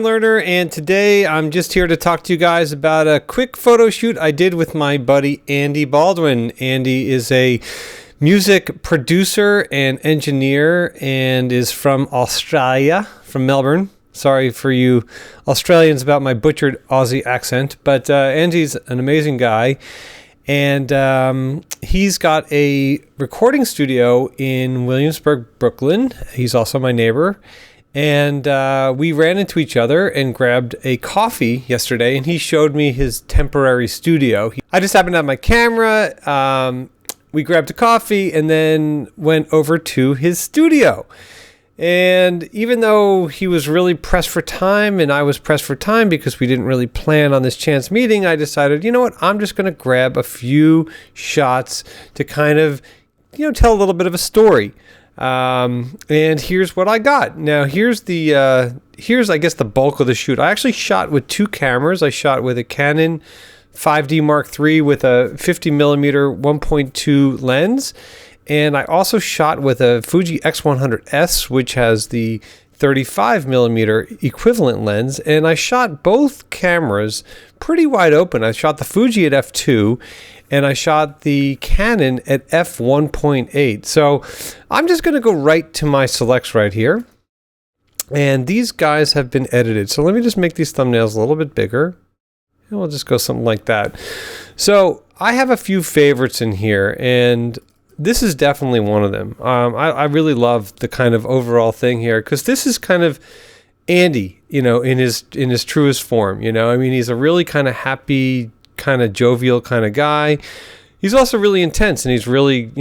Lerner, and today I'm just here to talk to you guys about a quick photo shoot I did with my buddy Andy Baldwin. Andy is a music producer and engineer and is from Australia, from Melbourne. Sorry for you Australians about my butchered Aussie accent, but Andy's an amazing guy. And he's got a recording studio in Williamsburg, Brooklyn. He's also my neighbor. And we ran into each other and grabbed a coffee yesterday, and he showed me his temporary studio. I just happened to have my camera. We grabbed a coffee and then went over to his studio. And even though he was really pressed for time and I was pressed for time because we didn't really plan on this chance meeting, I decided, you know what, I'm just going to grab a few shots to kind of, tell a little bit of a story. And here's what I got. Now here's I guess the bulk of the shoot. I actually shot with two cameras. I shot with a Canon 5D Mark III with a 50mm 1.2 lens. And I also shot with a Fuji X100s, which has the 35mm equivalent lens. And I shot both cameras pretty wide open. I shot the Fuji at f2 and I shot the Canon at f1.8. So I'm just going to go right to my selects right here. And these guys have been edited. So let me just make these thumbnails a little bit bigger. And we'll just go something like that. So I have a few favorites in here, and this is definitely one of them. I really love the kind of overall thing here, because this is kind of Andy, in his truest form. He's a really kind of happy, kind of jovial kind of guy. He's also really intense, and he's really,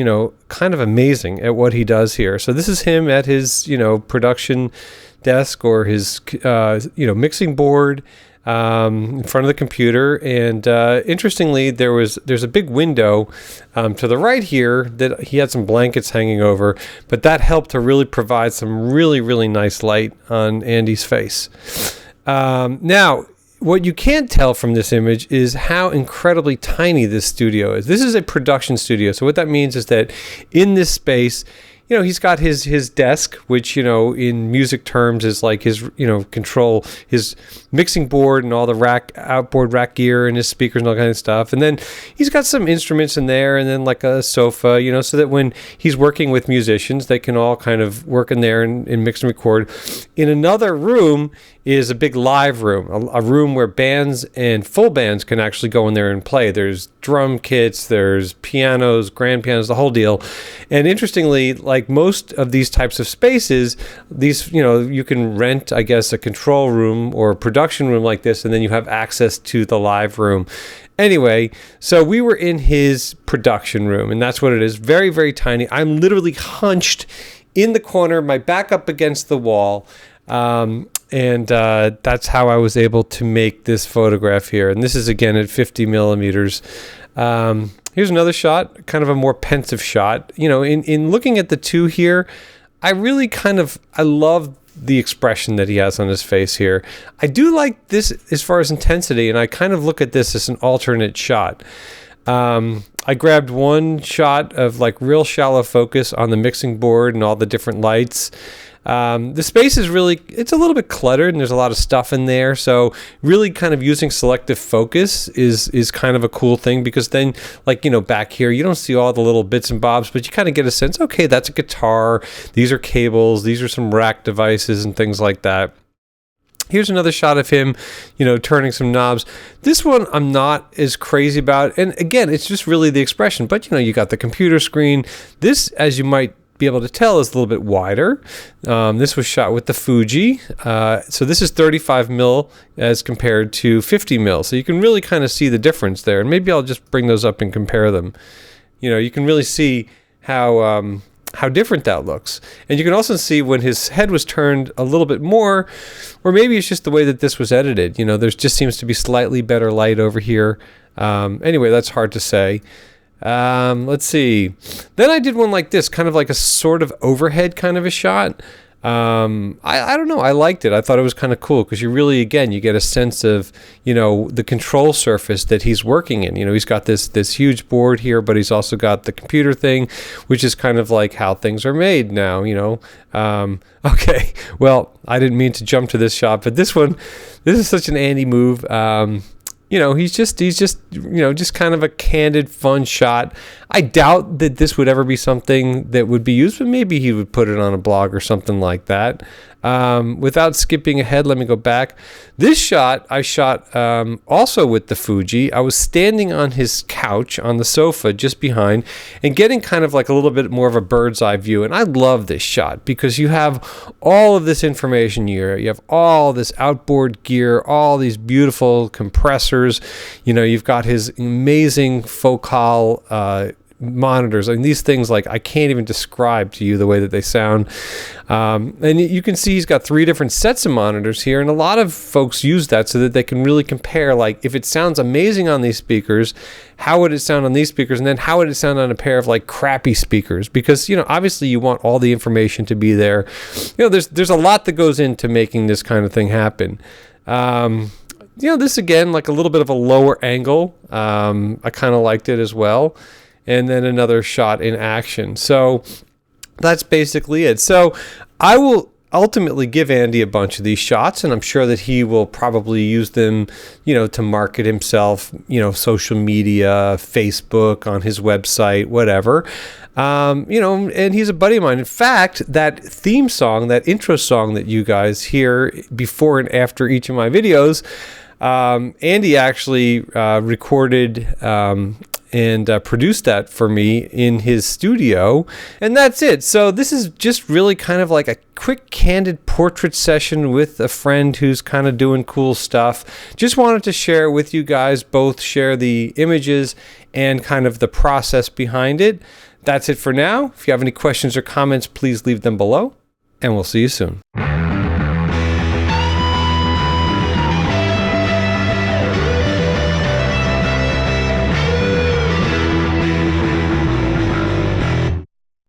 kind of amazing at what he does here. So this is him at his, production desk or his, mixing board in front of the computer. And interestingly, there's a big window to the right here that he had some blankets hanging over, but that helped to really provide some really, really nice light on Andy's face. Now, what you can't tell from this image is how incredibly tiny this studio is. This is a production studio. So what that means is that in this space, he's got his desk, which, in music terms is like his, control, his mixing board and all the outboard rack gear and his speakers and all kind of stuff. And then he's got some instruments in there and then like a sofa, so that when he's working with musicians, they can all kind of work in there and mix and record. In another room is a big live room, a room where bands and full bands can actually go in there and play. There's drum kits, there's pianos, grand pianos, the whole deal. And interestingly, like most of these types of spaces, these, you can rent, I guess, a control room or a production room like this, and then you have access to the live room. Anyway, so we were in his production room, and that's what it is. Very, very tiny. I'm literally hunched in the corner, my back up against the wall. And that's how I was able to make this photograph here. And this is again at 50mm. Here's another shot, kind of a more pensive shot. In looking at the two here, I really I love the expression that he has on his face here. I do like this as far as intensity, and I kind of look at this as an alternate shot. I grabbed one shot of like real shallow focus on the mixing board and all the different lights. The space is it's a little bit cluttered and there's a lot of stuff in there. So really kind of using selective focus is kind of a cool thing, because then back here, you don't see all the little bits and bobs, but you kind of get a sense, okay, that's a guitar. These are cables. These are some rack devices and things like that. Here's another shot of him, turning some knobs. This one I'm not as crazy about. And again, it's just really the expression, but you got the computer screen. This, as you might be able to tell, is a little bit wider. This was shot with the Fuji. So this is 35mm as compared to 50mm. So you can really kind of see the difference there. And maybe I'll just bring those up and compare them. You can really see how different that looks. And you can also see when his head was turned a little bit more, or maybe it's just the way that this was edited. There just seems to be slightly better light over here. Anyway, that's hard to say. Let's see. Then I did one like this, kind of like a sort of overhead kind of a shot. I don't know. I liked it. I thought it was kind of cool because you really, again, you get a sense of, the control surface that he's working in. He's got this huge board here, but he's also got the computer thing, which is kind of like how things are made now, Okay, well, I didn't mean to jump to this shot, but this is such an Andy move. He's just just kind of a candid, fun shot. I doubt that this would ever be something that would be used, but maybe he would put it on a blog or something like that. Without skipping ahead, let me go back. This shot I shot also with the Fuji. I was standing on his couch on the sofa just behind and getting kind of like a little bit more of a bird's eye view. And I love this shot because you have all of this information here. You have all this outboard gear, all these beautiful compressors. You've got his amazing focal monitors. These things, like, I can't even describe to you the way that they sound. And you can see he's got 3 different sets of monitors here, and a lot of folks use that so that they can really compare, like, if it sounds amazing on these speakers, how would it sound on these speakers, and then how would it sound on a pair of, like, crappy speakers? Because, obviously you want all the information to be there. There's a lot that goes into making this kind of thing happen. This, again, like a little bit of a lower angle. I kind of liked it as well. And then another shot in action. So that's basically it. So I will ultimately give Andy a bunch of these shots, and I'm sure that he will probably use them, to market himself, social media, Facebook, on his website, whatever. And he's a buddy of mine. In fact, that theme song, that intro song that you guys hear before and after each of my videos, Andy actually recorded and produced that for me in his studio. And that's it. So this is just really kind of like a quick, candid portrait session with a friend who's kind of doing cool stuff. Just wanted to share with you guys, both share the images and kind of the process behind it. That's it for now. If you have any questions or comments, please leave them below, and we'll see you soon.